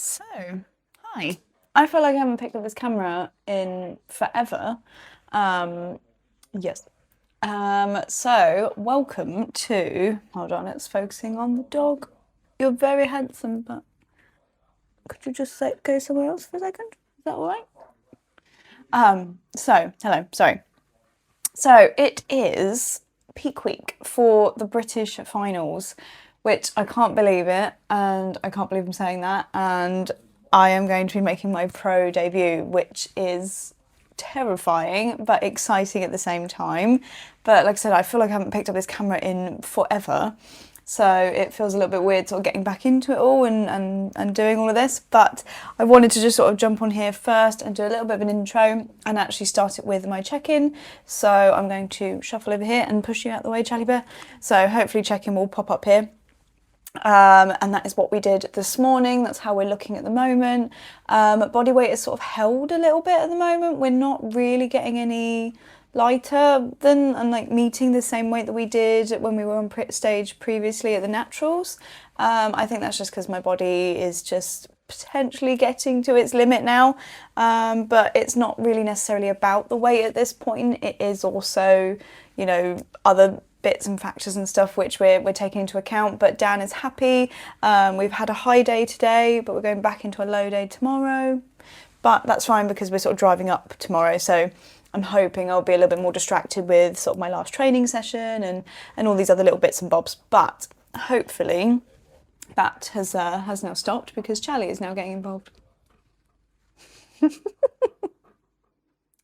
So, hi. I feel like I haven't picked up this camera in forever. Yes. So welcome to, hold on, it's focusing on the dog. You're very handsome, but could you just go somewhere else for a second? Is that all right? Hello, sorry. So it is peak week for the British finals, which I can't believe it, and I can't believe I'm saying that. And I am going to be making my pro debut, which is terrifying but exciting at the same time. But like I said, I feel like I haven't picked up this camera in forever. So it feels a little bit weird sort of getting back into it all and doing all of this. But I wanted to just sort of jump on here first and do a little bit of an intro and actually start it with my check-in. So I'm going to shuffle over here and push you out the way, Charlie Bear. So hopefully check-in will pop up here. And that is what we did this morning. That's how we're looking at the moment. Body weight is sort of held a little bit at the moment. We're not really getting any lighter than and like meeting the same weight that we did when we were on stage previously at the Naturals. I think that's just because my body is just potentially getting to its limit now, but it's not really necessarily about the weight at this point. It is also, you know, other bits and factors and stuff which we're taking into account. But Dan is happy. We've had a high day today, but we're going back into a low day tomorrow, but that's fine because we're sort of driving up tomorrow, so I'm hoping I'll be a little bit more distracted with sort of my last training session and all these other little bits and bobs. But hopefully that has now stopped because Charlie is now getting involved.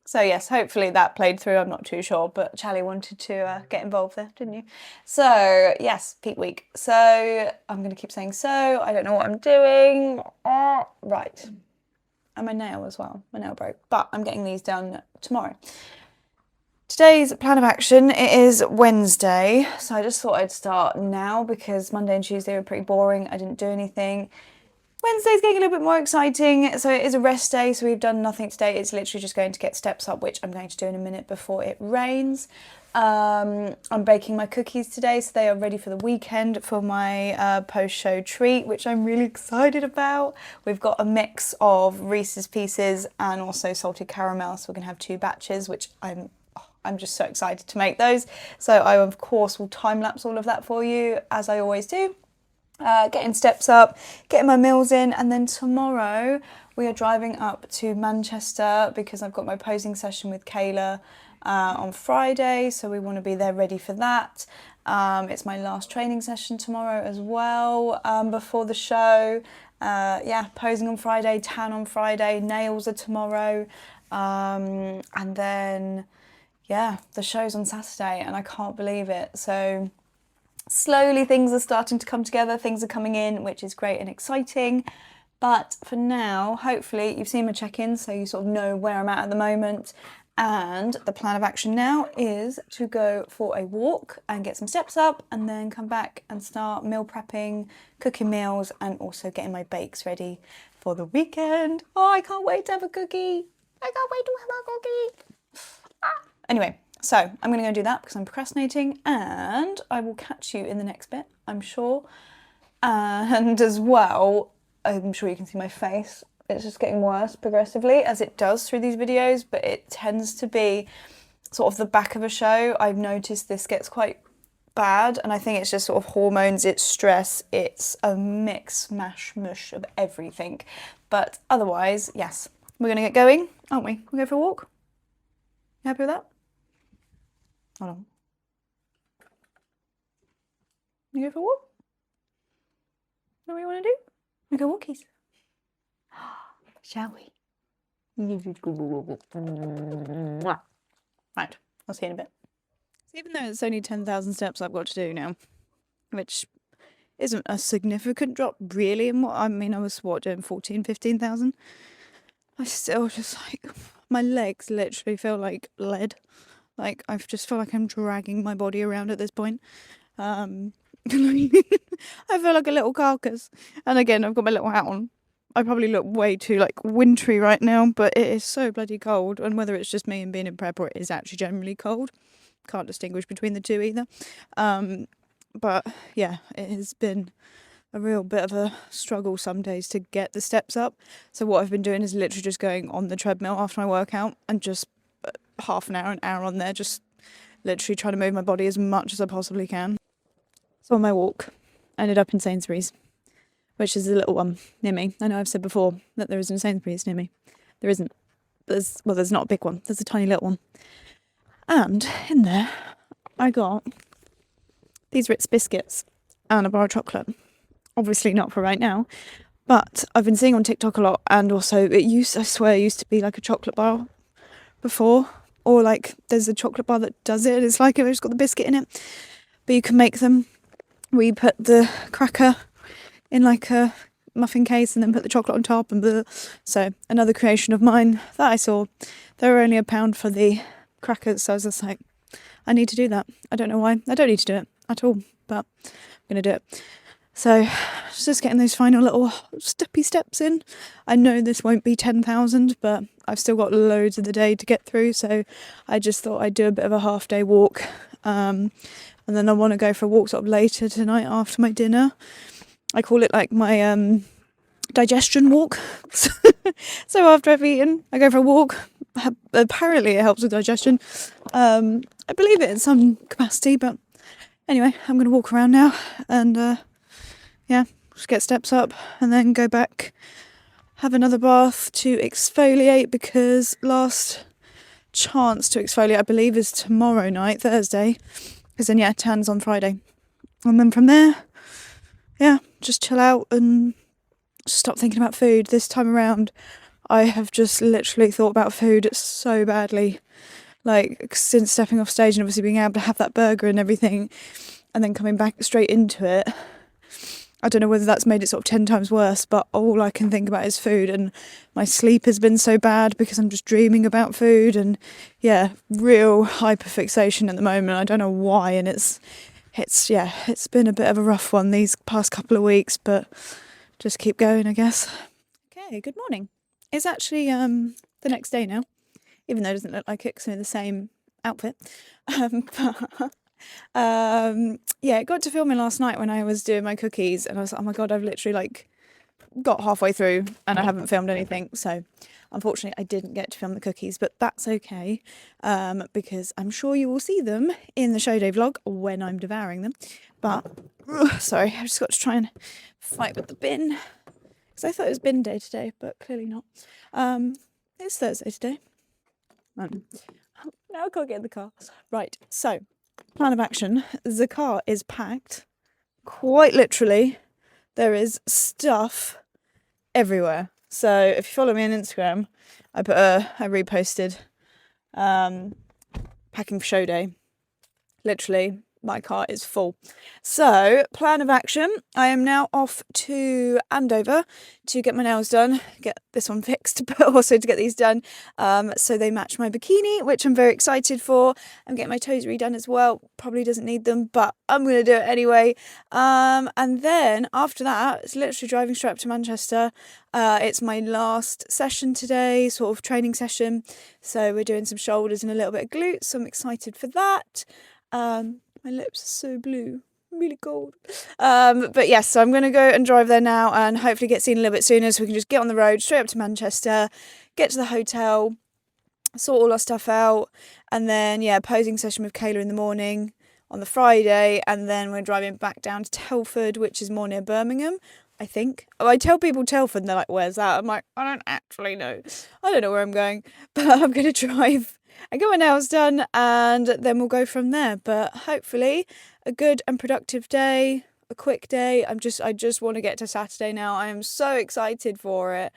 So yes, hopefully that played through. I'm not too sure, but Charlie wanted to get involved there, didn't you? So yes, peak week. So I'm going to keep saying so. I don't know what I'm doing. Right. And my nail as well. My nail broke, but I'm getting these done tomorrow. Today's plan of action, it is Wednesday, so I just thought I'd start now because Monday and Tuesday were pretty boring. I didn't do anything. Wednesday's getting a little bit more exciting, so it is a rest day, so we've done nothing today. It's literally just going to get steps up, which I'm going to do in a minute before it rains. I'm baking my cookies today, so they are ready for the weekend for my post-show treat, which I'm really excited about. We've got a mix of Reese's Pieces and also salted caramel, so we're going to have 2 batches, which I'm just so excited to make those. So I, of course, will time-lapse all of that for you, as I always do. Getting steps up, getting my meals in, and then tomorrow we are driving up to Manchester because I've got my posing session with Kayla on Friday, so we want to be there ready for that. It's my last training session tomorrow as well before the show. Yeah, posing on Friday, tan on Friday, nails are tomorrow, and then yeah, the show's on Saturday and I can't believe it. So slowly things are starting to come together, things are coming in, which is great and exciting. But for now, hopefully you've seen my check-in, so you sort of know where I'm at the moment. And the plan of action now is to go for a walk and get some steps up and then come back and start meal prepping, cooking meals, and also getting my bakes ready for the weekend. Oh, I can't wait to have a cookie. I can't wait to have a cookie. Anyway, so I'm going to go do that because I'm procrastinating, and I will catch you in the next bit, I'm sure. And as well, I'm sure you can see my face. It's just getting worse progressively, as it does through these videos, but it tends to be sort of the back of a show. I've noticed this gets quite bad, and I think it's just sort of hormones, it's stress, it's a mix, mash, mush of everything. But otherwise, yes, we're going to get going, aren't we? We'll go for a walk. You happy with that? Hold on. You go for a walk? Is that what you want to do? We go walkies. Shall we? Right, I'll see you in a bit. So even though it's only 10,000 steps I've got to do now, which isn't a significant drop really in what, I mean, I was doing 14, 15,000. I still just like, my legs literally feel like lead. Like, I just feel like I'm dragging my body around at this point. I feel like a little carcass. And again, I've got my little hat on. I probably look way too, like, wintry right now, but it is so bloody cold. And whether it's just me and being in prep or it is actually generally cold, can't distinguish between the two either. But, yeah, it has been a real bit of a struggle some days to get the steps up. So what I've been doing is literally just going on the treadmill after my workout and just half an hour on there, just literally trying to move my body as much as I possibly can. So on my walk, I ended up in Sainsbury's, which is a little one near me. I know I've said before that there isn't a Sainsbury's near me. There isn't. There's not a big one. There's a tiny little one. And in there, I got these Ritz biscuits and a bar of chocolate. Obviously not for right now, but I've been seeing on TikTok a lot, and also I swear it used to be like a chocolate bar before, or like there's a chocolate bar that does it, and it's like it's got the biscuit in it, but you can make them where you put the cracker in like a muffin case and then put the chocolate on top, and blah. So another creation of mine that I saw. They were only £1 for the crackers, so I was just like, I need to do that. I don't know why. I don't need to do it at all, but I'm going to do it. So just getting those final little steps in. I know this won't be 10,000, but I've still got loads of the day to get through, so I just thought I'd do a bit of a half day walk, and then I want to go for a walk sort of later tonight after my dinner. I call it like my digestion walk. So after I've eaten, I go for a walk. Apparently it helps with digestion. I believe it in some capacity, but anyway, I'm going to walk around now and just get steps up and then go back, have another bath to exfoliate, because last chance to exfoliate I believe is tomorrow night, Thursday, because then tan's on Friday, and then from there just chill out and stop thinking about food. This time around I have just literally thought about food so badly, like since stepping off stage and obviously being able to have that burger and everything and then coming back straight into it. I don't know whether that's made it sort of 10 times worse, but all I can think about is food, and my sleep has been so bad because I'm just dreaming about food, and real hyperfixation at the moment. I don't know why, and it's been a bit of a rough one these past couple of weeks, but just keep going, I guess. Okay, good morning. It's actually the next day now, even though it doesn't look like it because I'm in the same outfit. Got to filming last night when I was doing my cookies, and I was like, oh my god, I've literally got halfway through and I haven't filmed anything. So unfortunately I didn't get to film the cookies, but that's okay, because I'm sure you will see them in the show day vlog when I'm devouring them. But sorry, I've just got to try and fight with the bin, because I thought it was bin day today, but clearly not. It's Thursday today. Now I can't get in the car. Right, so plan of action. The car is packed. Quite literally, there is stuff everywhere. So if you follow me on Instagram, I reposted packing for show day. Literally, my car is full. So, plan of action. I am now off to Andover to get my nails done, get this one fixed, but also to get these done so they match my bikini, which I'm very excited for. I'm getting my toes redone as well. Probably doesn't need them, but I'm going to do it anyway. And then after that, it's literally driving straight up to Manchester. It's my last session today, sort of training session. So we're doing some shoulders and a little bit of glutes, so I'm excited for that. My lips are so blue, really cold. But yes, so I'm going to go and drive there now and hopefully get seen a little bit sooner so we can just get on the road straight up to Manchester, get to the hotel, sort all our stuff out, and then posing session with Kayla in the morning on the Friday, and then we're driving back down to Telford, which is more near Birmingham, I think. I tell people Telford and they're like, where's that? I'm like, I don't actually know. I don't know where I'm going, but I'm going to drive and get my nails done, and then we'll go from there. But hopefully a good and productive day, a quick day. I just want to get to Saturday now. I am so excited for it,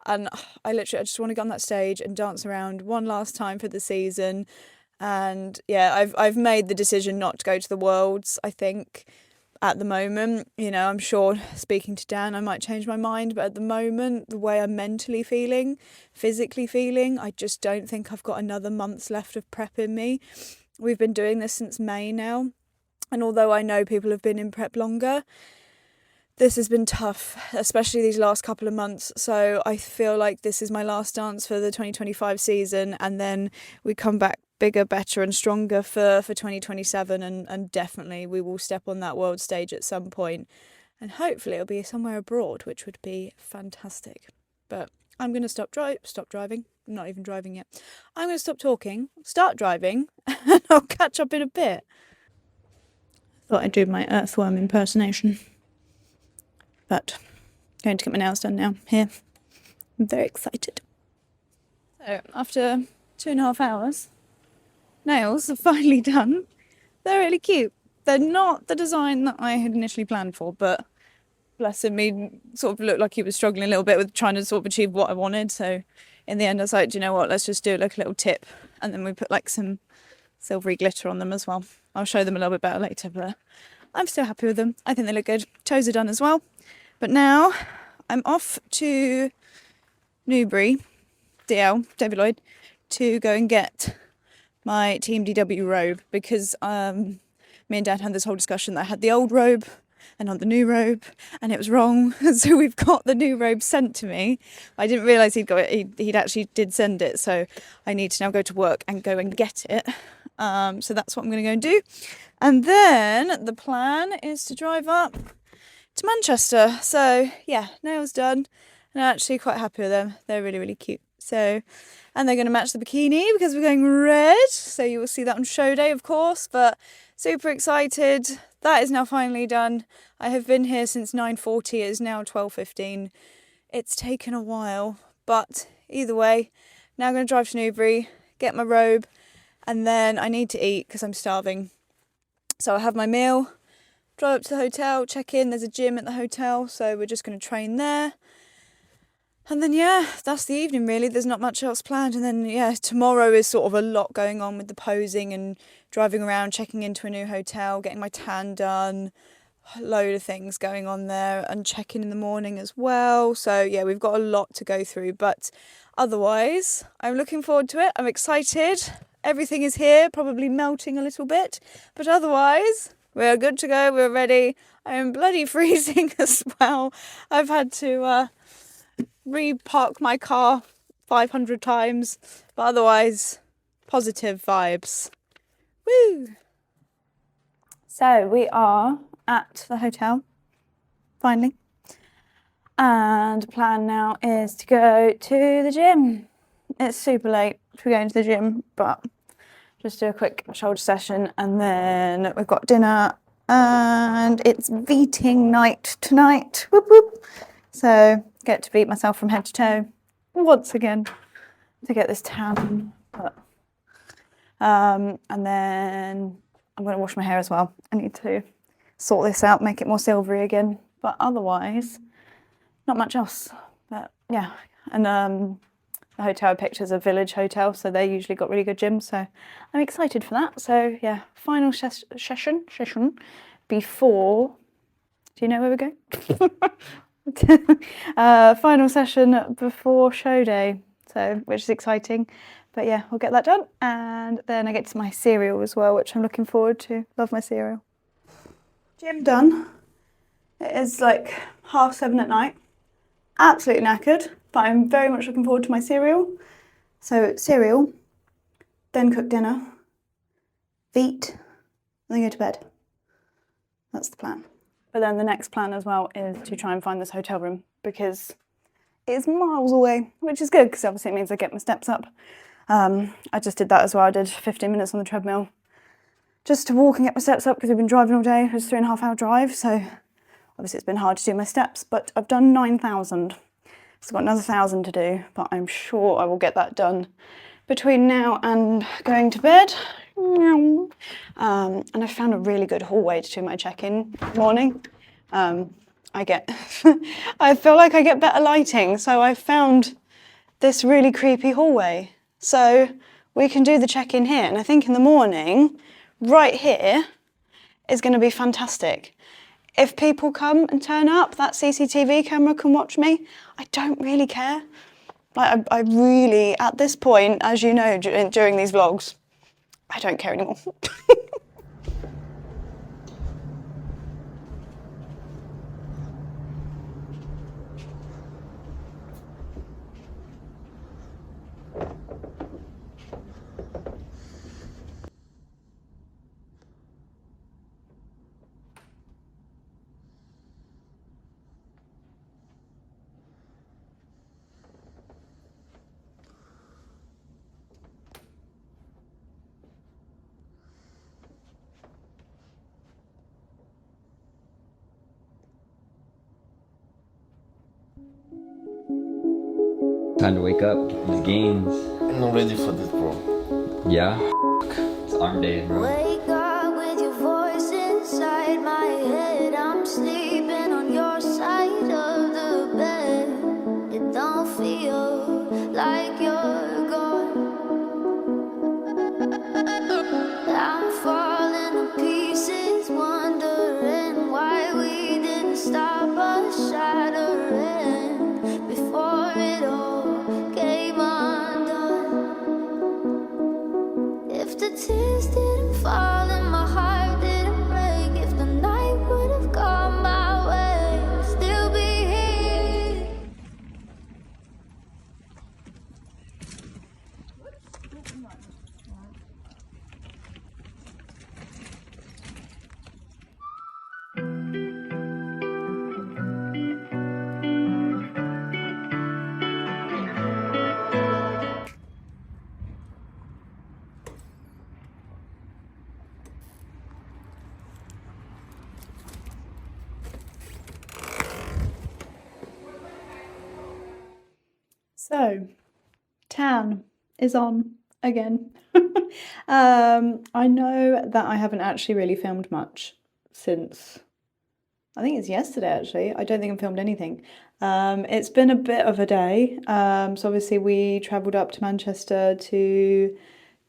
and I just want to get on that stage and dance around one last time for the season. And I've made the decision not to go to the Worlds, I think, at the moment. I'm sure speaking to Dan I might change my mind, but at the moment, the way I'm mentally feeling, physically feeling, I just don't think I've got another month's left of prep in me. We've been doing this since May now, and although I know people have been in prep longer, this has been tough, especially these last couple of months. So I feel like this is my last dance for the 2025 season, and then we come back bigger, better and stronger for 2027, and definitely we will step on that world stage at some point. and hopefully it'll be somewhere abroad, which would be fantastic. But I'm going to stop driving. I'm not even driving yet. I'm going to stop talking, start driving, and I'll catch up in a bit. Thought I'd do my earthworm impersonation. But going to get my nails done now. Here. I'm very excited. So after 2.5 hours, nails are finally done. They're really cute. They're not the design that I had initially planned for, but bless him, he sort of looked like he was struggling a little bit with trying to sort of achieve what I wanted. So in the end I was like, do you know what, let's just do like a little tip, and then we put like some silvery glitter on them as well. I'll show them a little bit better later, but I'm still happy with them. I think they look good. Toes are done as well. But now I'm off to Newbury, DL, David Lloyd, to go and get my Team DW robe, because me and Dad had this whole discussion that I had the old robe and not the new robe, and it was wrong. So we've got the new robe sent to me. I didn't realise he'd got it. He'd actually did send it, so I need to now go to work and go and get it. So that's what I'm going to go and do. And then the plan is to drive up to Manchester. So yeah, nails done. And I'm actually quite happy with them. They're really, really cute. So, and they're going to match the bikini because we're going red. So you will see that on show day, of course. But super excited. That is now finally done. I have been here since 9:40. It is now 12:15. It's taken a while. But either way, now I'm going to drive to Newbury, get my robe. And then I need to eat because I'm starving. So I have my meal, drive up to the hotel, check in. There's a gym at the hotel. So we're just going to train there. And then, yeah, that's the evening, really. There's not much else planned. And then, yeah, tomorrow is sort of a lot going on with the posing and driving around, checking into a new hotel, getting my tan done. A load of things going on there, and checking in the morning as well. So, yeah, we've got a lot to go through. But otherwise, I'm looking forward to it. I'm excited. Everything is here, probably melting a little bit. But otherwise, we're good to go. We're ready. I am bloody freezing as well. I've had to repark my car 500 times, but otherwise positive vibes. Woo! So we are at the hotel finally, and the plan now is to go to the gym. It's super late to be going to the gym, but just do a quick shoulder session, and then we've got dinner, and it's beating night tonight. Whoop whoop. So get to beat myself from head to toe once again to get this tan. But, and then I'm going to wash my hair as well. I need to sort this out, make it more silvery again. But otherwise, not much else. But yeah, and the hotel I picked is a village hotel, so they usually got really good gyms. So I'm excited for that. So yeah, final session before. Do you know where we're going? Final session before show day, so which is exciting. But yeah, we'll get that done, and then I get to my cereal as well, which I'm looking forward to. Love my cereal. Gym done. It is like 7:30 at night. Absolutely knackered, but I'm very much looking forward to my cereal. So cereal, then cook dinner, eat, and then go to bed. That's the plan. But then the next plan as well is to try and find this hotel room, because it's miles away, which is good because obviously it means I get my steps up. I just did that as well. I did 15 minutes on the treadmill just to walk and get my steps up because we've been driving all day. It was a 3.5 hour drive, so obviously it's been hard to do my steps, but I've done 9,000. So I've got another 1,000 to do, but I'm sure I will get that done between now and going to bed. And I found a really good hallway to do my check-in morning. I feel like I get better lighting, so I found this really creepy hallway. So we can do the check-in here, and I think in the morning, right here, is going to be fantastic. If people come and turn up, that CCTV camera can watch me. I don't really care. Like, I really, at this point, as you know, during these vlogs, I don't care anymore. Time to wake up, get these gains. I'm not ready for this, bro. Yeah? It's arm day, bro. Wake up with your voice inside my head. I'm sleeping on your side of the bed. It don't feel like you're gone. I'm falling to pieces, wondering why we didn't stop us shattering before it all came undone. If the tears didn't fall and my heart didn't break, if the night would have gone my way, I'd still be here. So, tan is on again. I know that I haven't actually really filmed much since, I think it's yesterday actually. I don't think I've filmed anything. It's been a bit of a day. So obviously we travelled up to Manchester to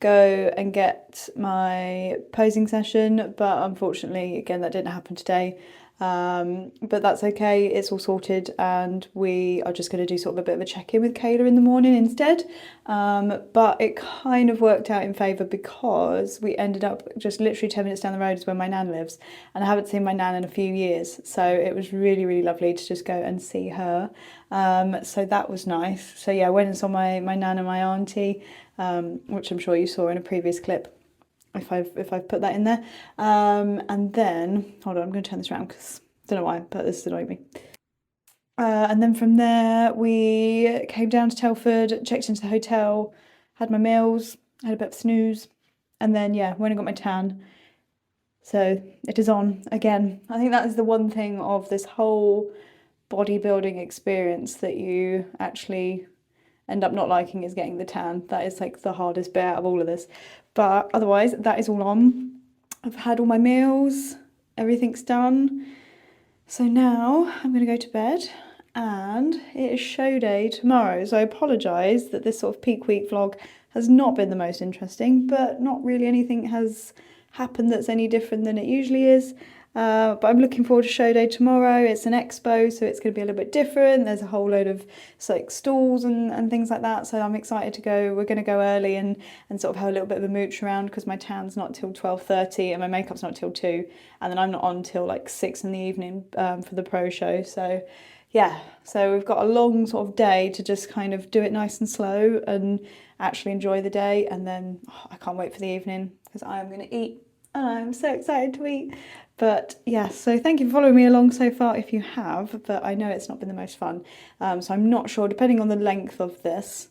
go and get my posing session, but unfortunately, again, that didn't happen today. But that's okay, it's all sorted, and we are just going to do sort of a bit of a check-in with Kayla in the morning instead. But it kind of worked out in favour because we ended up just literally 10 minutes down the road is where my nan lives, and I haven't seen my nan in a few years, so it was really, really lovely to just go and see her. So that was nice. So yeah, I went and saw my nan and my auntie, which I'm sure you saw in a previous clip, if I've put that in there. And then, hold on, I'm going to turn this around because I don't know why, but this is annoying me. And then from there, we came down to Telford, checked into the hotel, had my meals, had a bit of snooze, and then, yeah, went and got my tan. So it is on again. I think that is the one thing of this whole bodybuilding experience that you actually end up not liking, is getting the tan. That is like the hardest bit out of all of this. But otherwise, that is all on. I've had all my meals, everything's done. So now I'm going to go to bed, and it is show day tomorrow. So I apologise that this sort of peak week vlog has not been the most interesting, but not really anything has happened that's any different than it usually is. But I'm looking forward to show day tomorrow. It's an expo, so it's going to be a little bit different. There's a whole load of like stalls and things like that, so I'm excited to go. We're going to go early and sort of have a little bit of a mooch around, because my tan's not till 12:30 and my makeup's not till 2, and then I'm not on till like 6 in the evening for the pro show. So yeah, so we've got a long sort of day to just kind of do it nice and slow and actually enjoy the day, and then I can't wait for the evening because I am going to eat, and I'm so excited to eat. But yeah, so thank you for following me along so far if you have, but I know it's not been the most fun. So I'm not sure, depending on the length of this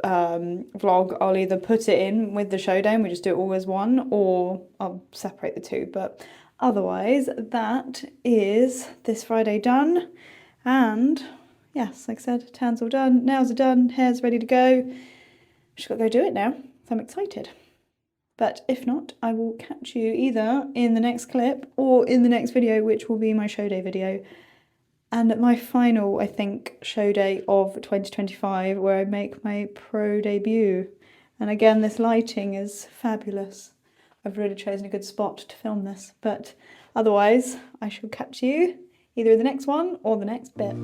vlog, I'll either put it in with the show day and we just do it all as one, or I'll separate the two. But otherwise, that is this Friday done. And yes, like I said, tan's all done, nails are done, hair's ready to go. Just got to go do it now, so I'm excited. But if not, I will catch you either in the next clip or in the next video, which will be my show day video. And my final, I think, show day of 2025, where I make my pro debut. And again, this lighting is fabulous. I've really chosen a good spot to film this. But otherwise, I shall catch you either in the next one or the next bit.